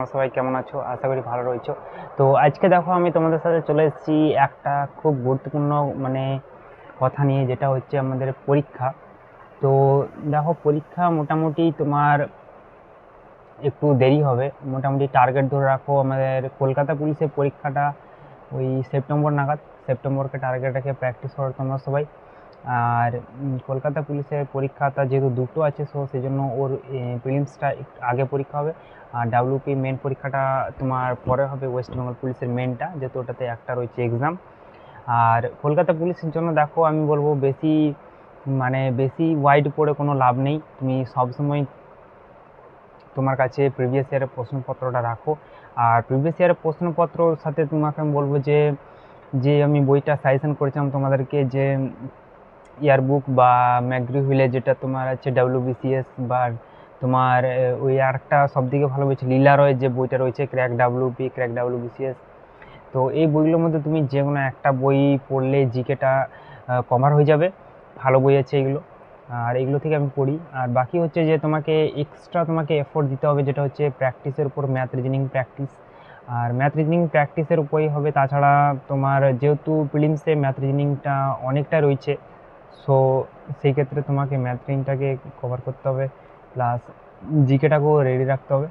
তোমরা সবাই কেমন আছো? আশা করি ভালো রয়েছো। তো আজকে দেখো আমি তোমাদের সাথে চলে এসেছি একটা খুব গুরুত্বপূর্ণ মানে কথা নিয়ে, যেটা হচ্ছে আমাদের পরীক্ষা। তো দেখো, পরীক্ষা মোটামুটি তোমার একটু দেরি হবে। মোটামুটি টার্গেট ধরে রাখো, আমাদের কলকাতা পুলিশের পরীক্ষাটা ওই সেপ্টেম্বর নাগাদ। সেপ্টেম্বরকে টার্গেট রেখে প্র্যাকটিস করো তোমরা সবাই। আর কলকাতা পুলিশের পরীক্ষাটা যেহেতু দুটো আছে, সো সেই জন্য ওর প্রিলিমসটা একটু আগে পরীক্ষা হবে, আর ডাব্লিউপি মেন পরীক্ষাটা তোমার পরে হবে। ওয়েস্ট বেঙ্গল পুলিশের মেনটা, যেহেতু ওটাতে একটা রয়েছে এক্সাম। আর কলকাতা পুলিশের জন্য দেখো আমি বলবো বেশি ওয়াইড পড়ে কোনো লাভ নেই। তুমি সবসময় তোমার কাছে প্রিভিয়াস ইয়ারের প্রশ্নপত্রটা রাখো। আর প্রিভিয়াস ইয়ারের প্রশ্নপত্রর সাথে তোমাকে আমি বলবো যে যে আমি বইটা সাজেশন করেছিলাম তোমাদেরকে, যে ইয়ারবুক বা ম্যাকগ্রি হুইলে, যেটা তোমার আছে ডাব্লিউবিসিএস, বা তোমার ওই আরেকটা সব থেকে ভালো বলছে লীলা রয় যে বইটা রয়েছে, ক্র্যাক ডাব্লিউপি, ক্র্যাক ডাব্লিউবিসিএস। তো এই বইগুলোর মধ্যে তুমি যে কোনো একটা বই পড়লে জিকেটা কভার হয়ে যাবে। ভালো বই আছে এগুলো, আর এগুলো থেকে আমি পড়ি। আর বাকি হচ্ছে যে তোমাকে এক্সট্রা তোমাকে এফোর্ট দিতে হবে, যেটা হচ্ছে প্র্যাকটিসের উপর, ম্যাথ রিজনিং প্র্যাকটিস। আর ম্যাথ রিজনিং প্র্যাকটিসের উপরই হবে। তাছাড়া তোমার যেহেতু প্রিলিমসে ম্যাথ রিজনিংটা অনেকটা রয়েছে, সো সেই ক্ষেত্রে তোমাকে ম্যাথ রিজনিংটাকে কভার করতে হবে, প্লাস জিকেটাকেও রেডি রাখতে হবে।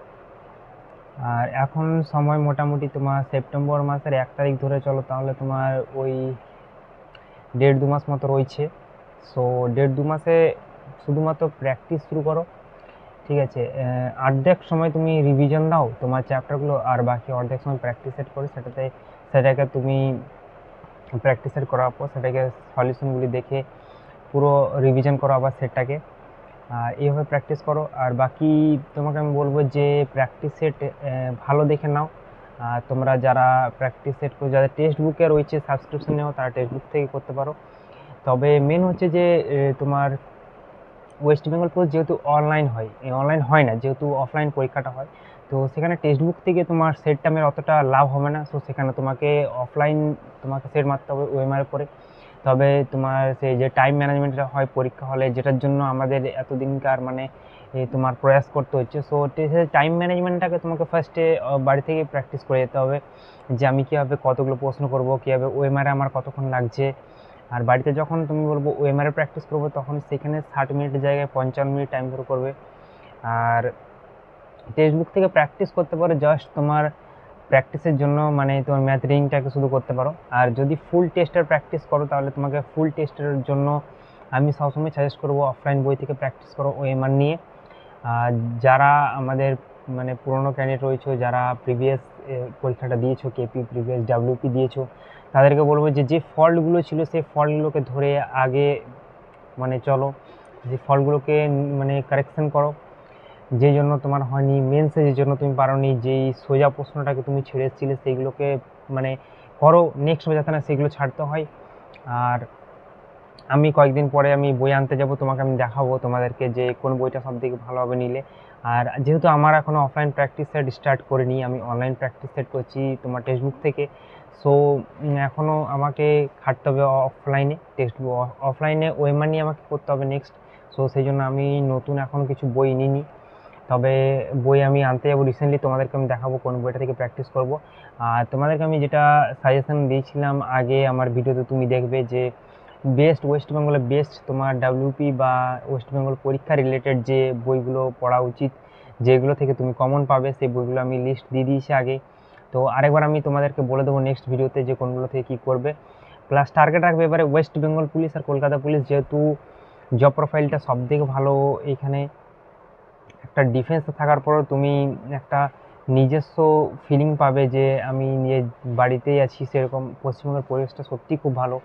আর এখন সময় মোটামুটি তোমার সেপ্টেম্বর মাসের 1 তারিখ ধরে চলো, তাহলে তোমার ওই 1.5-2 মাস মতো রয়েছে। সো 1.5-2 মাসে শুধুমাত্র প্র্যাকটিস শুরু করো, ঠিক আছে? অর্ধেক সময় তুমি রিভিশন দাও তোমার চ্যাপ্টারগুলো, আর বাকি অর্ধেক সময় প্র্যাকটিস সেট করো। সেটাকে তুমি প্র্যাকটিস সেট করার পর সেটাকে সলিউশনগুলি দেখে পুরো রিভিশন করো আবার সেটটাকে। আর এইভাবে প্র্যাকটিস করো। আর বাকি তোমাকে আমি বলবো যে প্র্যাকটিস সেট ভালো দেখে নাও। আর তোমরা যারা প্র্যাকটিস সেট করো, যাদের টেক্সট বুকে রয়েছে সাবস্ক্রিপশন নেও, তারা টেক্সট বুক থেকে করতে পারো। তবে মেন হচ্ছে যে তোমার ওয়েস্ট বেঙ্গল পুলিশ যেহেতু অনলাইন হয় না, যেহেতু অফলাইন পরীক্ষাটা হয়, তো সেখানে টেক্সট বুক থেকে তোমার সেট টাইমের অতটা লাভ হবে না। সো সেখানে তোমাকে অফলাইন তোমাকে সেট মারতে হবে ওএমআর পরে। তবে তোমার সেই যে টাইম ম্যানেজমেন্টটা হয় পরীক্ষা হলে, যেটার জন্য আমাদের এতদিনকার তোমার প্রয়াস করতে হচ্ছে, সো টাইম ম্যানেজমেন্টটাকে তোমাকে ফার্স্টে বাড়ি থেকে প্র্যাকটিস করে যেতে হবে, যে আমি কীভাবে কতগুলো প্রশ্ন করব, কীভাবে ওএমআরে আমার কতক্ষণ লাগছে। আর বাড়িতে যখন তুমি বলবো ওএমআরে প্র্যাকটিস করবো, তখন সেখানে 60 মিনিটের জায়গায় 55 মিনিট টাইম ধরে করবে। আর টেক্সট বুক থেকে প্র্যাকটিস করতে পারো জাস্ট তোমার প্র্যাকটিসের জন্য, তোমার ম্যাথ রিডিংটাকে শুধু করতে পারো। আর যদি ফুল টেস্টের প্র্যাকটিস করো, তাহলে তোমাকে ফুল টেস্টের জন্য আমি সবসময় সাজেস্ট করবো অফলাইন বই থেকে প্র্যাকটিস করো ওএমআর নিয়ে। আর যারা আমাদের পুরনো ক্যান্ডিডেট রয়েছে, যারা প্রিভিয়াস পরীক্ষাটা দিয়েছো, কেপি প্রিভিয়াস ডাব্লিউপি দিয়েছো, তাদেরকে বলবো যে যে ফল্টগুলো ছিল সেই ফল্টগুলোকে ধরে আগে চলো, যে ফল্টগুলোকে কারেকশন করো। যে জন্য তোমার হয়নি মেন্সে, যে জন্য তুমি পারোনি, যেই সোজা প্রশ্নটাকে তুমি ছেড়ে এসেছিলে সেইগুলোকে মানে করো নেক্সট, যাতে না সেগুলো ছাড়তে হয়। আর আমি কয়েকদিন পরে আমি বই আনতে যাব, তোমাকে আমি দেখাবো তোমাদেরকে যে কোন বইটা সব থেকে ভালোভাবে নিলে। আর যেহেতু আমার এখনও অফলাইন প্র্যাকটিস সেট স্টার্ট করিনি, আমি অনলাইন প্র্যাকটিস সেট করছি তোমার টেক্সট বুক থেকে। সো এখনও আমাকে খাটতে হবে অফলাইনে, টেক্সট বুক অফলাইনে ওএমআর নিয়ে আমাকে করতে হবে নেক্সট। সো সেই জন্য আমি নতুন এখনও কিছু বই নিইনি, তবে বই আমি আনতে যাবো রিসেন্টলি। তোমাদেরকে আমি দেখাবো কোন বইটা থেকে প্র্যাকটিস করব। আর তোমাদেরকে আমি যেটা সাজেশন দিয়েছিলাম আগে আমার ভিডিওতে, তুমি দেখবে যে ওয়েস্ট বেঙ্গলের বেস্ট তোমার ডাব্লিউপি বা ওয়েস্ট বেঙ্গল পরীক্ষা রিলেটেড যে বইগুলো পড়া উচিত, যেগুলো থেকে তুমি কমন পাবে, সেই বইগুলো আমি লিস্ট দিয়ে দিয়েছি আগে। তো আরেকবার আমি তোমাদেরকে বলে দেবো নেক্সট ভিডিওতে যে কোনগুলো থেকে কী করবে। প্লাস টার্গেট রাখবে এবারে ওয়েস্ট বেঙ্গল পুলিশ আর কলকাতা পুলিশ, যেহেতু জব প্রোফাইলটা সব থেকে ভালো এখানে। একটা ডিফেন্সে থাকার পরও তুমি একটা নিজস্ব ফিলিং পাবে যে আমি নিজের বাড়িতেই আছি, সেরকম পশ্চিমবঙ্গের পরিবেশটা সত্যিই খুব ভালো।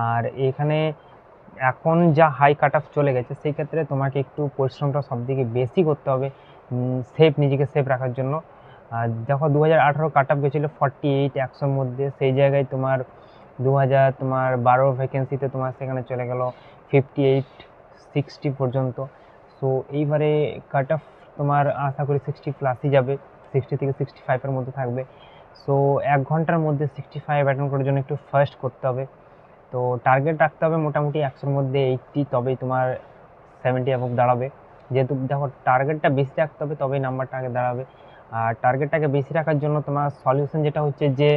আর এখানে এখন যা হাই কাট অফ চলে গেছে, সেই ক্ষেত্রে তোমাকে একটু পরিশ্রমটা সবথেকে বেশি করতে হবে নিজেকে সেফ রাখার জন্য। আর দেখো 2018 কাট অফ গেছিলো 48 100-র মধ্যে, সেই জায়গায় তোমার 2012 ভ্যাকেন্সিতে তোমার সেখানে চলে গেল 58 60 পর্যন্ত। সো এইবারে কাট অফ তোমার আশা করি 60+ যাবে, 60 থেকে 65-এর মধ্যে থাকবে। সো 1 ঘন্টার মধ্যে 65 অ্যাটেন্ড করার জন্য একটু ফার্স্ট করতে হবে। তো টার্গেট রাখতে হবে মোটামুটি 100-র মধ্যে 80, তবেই তোমার 70 অ্যাবভ দাঁড়াবে। যেহেতু দেখো টার্গেটটা বেশি রাখতে হবে, তবেই নাম্বারটা আগে দাঁড়াবে। আর টার্গেটটাকে বেশি রাখার জন্য তোমার সলিউশন যেটা হচ্ছে যে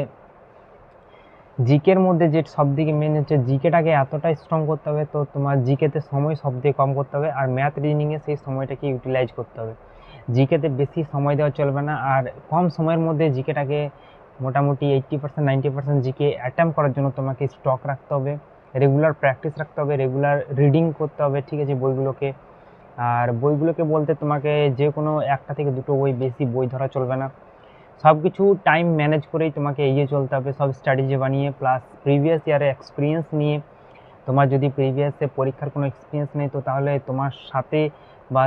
জিকের মধ্যে যে সবথেকে মেন হচ্ছে জিকেটাকে এতটাই স্ট্রং করতে হবে, তো তোমার জিকেতে সময় সবথেকে কম করতে হবে, আর ম্যাথ রিজনিংয়ে সেই সময়টাকে ইউটিলাইজ করতে হবে। জিকেতে বেশি সময় দেওয়া চলবে না, আর কম সময়ের মধ্যে জিকেটাকে মোটামুটি 80% 90% জিকে অ্যাটেম্প করার জন্য তোমাকে স্টক রাখতে হবে, রেগুলার প্র্যাকটিস রাখতে হবে, রেগুলার রিডিং করতে হবে, ঠিক আছে, বইগুলোকে। আর বইগুলোকে বলতে তোমাকে যে কোনো একটা থেকে দুটো বই, বেশি বই ধরা চলবে না। সব কিছু টাইম ম্যানেজ করেই তোমাকে এগিয়ে চলতে হবে, সব স্ট্র্যাটেজি বানিয়ে, প্লাস প্রিভিয়াস ইয়ারে এক্সপিরিয়েন্স নিয়ে। তোমার যদি প্রিভিয়াসে পরীক্ষার কোনো এক্সপিরিয়েন্স নেই, তো তাহলে তোমার সাথে বা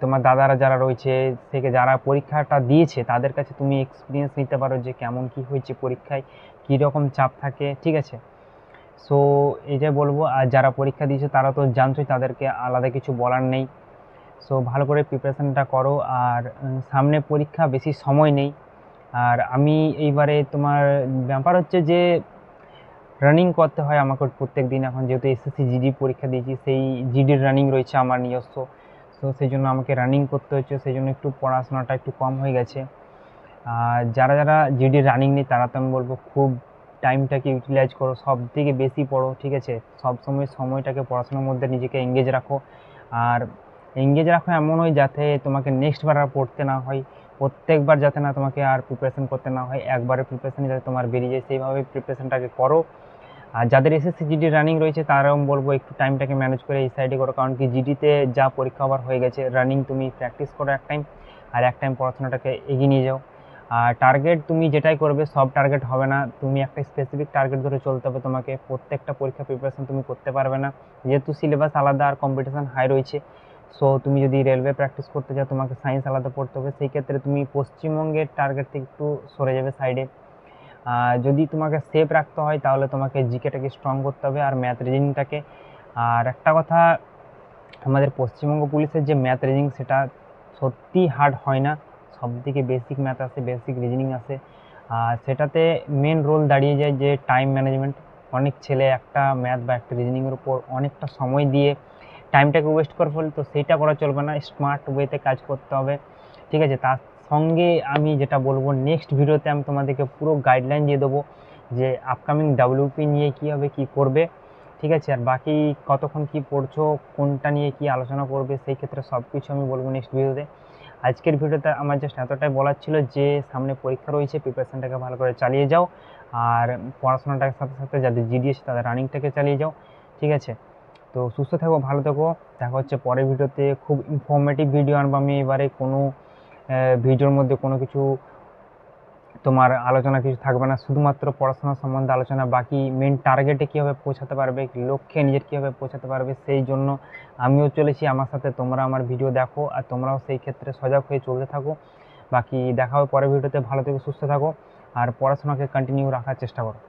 তোমার দাদারা যারা রয়েছে, থেকে যারা পরীক্ষাটা দিয়েছে তাদের কাছে তুমি এক্সপিরিয়েন্স নিতে পারো যে কেমন কি হয়েছে পরীক্ষায়, কী রকম চাপ থাকে, ঠিক আছে। সো এটাই বলবো, আর যারা পরীক্ষা দিয়েছে তারা তো জানছোই, তাদেরকে আলাদা কিছু বলার নেই। সো ভালো করে প্রিপারেশানটা করো, আর সামনে পরীক্ষা, বেশি সময় নেই। আর আমি এইবারে তোমার ব্যাপার হচ্ছে যে রানিং করতে হয় আমাকে প্রত্যেক দিন, এখন যেহেতু এসএসসি জিডি পরীক্ষা দিয়েছি, সেই জিডির রানিং রয়েছে আমার নিজস্ব। তো সেই জন্য আমাকে রানিং করতে হচ্ছে, সেই জন্য একটু পড়াশোনাটা একটু কম হয়ে গেছে। আর যারা যারা জিডির রানিং নেই তারা তো আমি বলবো খুব টাইমটাকে ইউটিলাইজ করো, সব থেকে বেশি পড়ো, ঠিক আছে। সব সময় সময়টাকে পড়াশোনার মধ্যে নিজেকে এঙ্গেজ রাখো। আর এঙ্গেজ রাখো এমন হয় যাতে তোমাকে নেক্সট বার আর পড়তে না হয়, প্রত্যেকবার যাতে না তোমাকে আর প্রিপারেশন করতে না হয়, একবারে প্রিপারেশন যাতে তোমার বেরিয়ে যায়, সেইভাবে প্রিপারেশনটাকে করো। আর যাদের এসএসসি জিডি রানিং রয়েছে তারাও বলবো একটু টাইমটাকে ম্যানেজ করে এই সাইডে করো, কারণ কি জিডিতে যা পরীক্ষা আবার হয়ে গেছে, রানিং তুমি প্র্যাকটিস করো এক টাইম, আর এক টাইম পড়াশোনাটাকে এগিয়ে নিয়ে যাও। আর টার্গেট তুমি যেটাই করবে, সব টার্গেট হবে না, তুমি একটা স্পেসিফিক টার্গেট ধরে চলতে হবে তোমাকে। প্রত্যেকটা পরীক্ষা প্রিপারেশন তুমি করতে পারবে না, যেহেতু সিলেবাস আলাদা আর কম্পিটিশান হাই রয়েছে। সো তুমি যদি রেলওয়ে প্র্যাকটিস করতে চাও, তোমাকে সায়েন্স আলাদা পড়তে হবে, সেই ক্ষেত্রে তুমি পশ্চিমবঙ্গের টার্গেট থেকে একটু সরে যাবে সাইডে। যদি তোমাকে সেফ রাখতে হয় তাহলে তোমাকে জিকেটাকে স্ট্রং করতে হবে, আর ম্যাথ রিজনিংটাকে। আর একটা কথা, আমাদের পশ্চিমবঙ্গ পুলিশের যে ম্যাথ রিজনিং, সেটা সত্যি হার্ড হয় না, সব থেকে বেসিক ম্যাথ আসে, বেসিক রিজনিং আসে। আর সেটাতে মেন রোল দাঁড়িয়ে যায় যে টাইম ম্যানেজমেন্ট। অনেক ছেলে একটা ম্যাথ বা একটা রিজনিংয়ের উপর অনেকটা সময় দিয়ে টাইমটাকে ওয়েস্ট করে ফেলে, তো সেইটা করা চলবে না, স্মার্ট ওয়েতে কাজ করতে হবে, ঠিক আছে। তার সঙ্গে আমি যেটা বলবো, নেক্সট ভিডিওতে আমি তোমাদেরকে পুরো গাইডলাইন দিয়ে দেবো যে আপকামিং ডাব্লিউপি নিয়ে কীভাবে কী করবে, ঠিক আছে। আর বাকি কতক্ষণ কি পড়ছো, কোনটা নিয়ে কি আলোচনা করবে, সেই ক্ষেত্রে সব কিছু আমি বলবো নেক্সট ভিডিওতে। আজকের ভিডিওতে আমার জাস্ট এতটাই বলার ছিল যে সামনে পরীক্ষা রয়েছে, প্রিপারেশনটাকে ভালো করে চালিয়ে যাও, আর পড়াশোনাটার সাথে সাথে যাদের জিডি আছে তাদের রানিংটাকে চালিয়ে যাও, ঠিক আছে। তো সুস্থ থাকো, ভালো থাকো, দেখা হচ্ছে পরের ভিডিওতে। খুব ইনফরমেটিভ ভিডিও আনবো আমি এবারে, কোনো ভিডিওর মধ্যে কোনো কিছু তোমার আলোচনা কিছু থাকবে না, শুধুমাত্র পড়াশোনা সম্বন্ধে আলোচনা। বাকি মেন টার্গেটে কীভাবে পৌঁছাতে পারবে, লক্ষ্যে নিজের কীভাবে পৌঁছাতে পারবে, সেই জন্য আমিও চলেছি, আমার সাথে তোমরা আমার ভিডিও দেখো, আর তোমরাও সেই ক্ষেত্রে সজাগ হয়ে চলতে থাকো। বাকি দেখা হবে পরের ভিডিওতে, ভালো থেকো, সুস্থ থাকো, আর পড়াশোনাকে কন্টিনিউ রাখার চেষ্টা করো।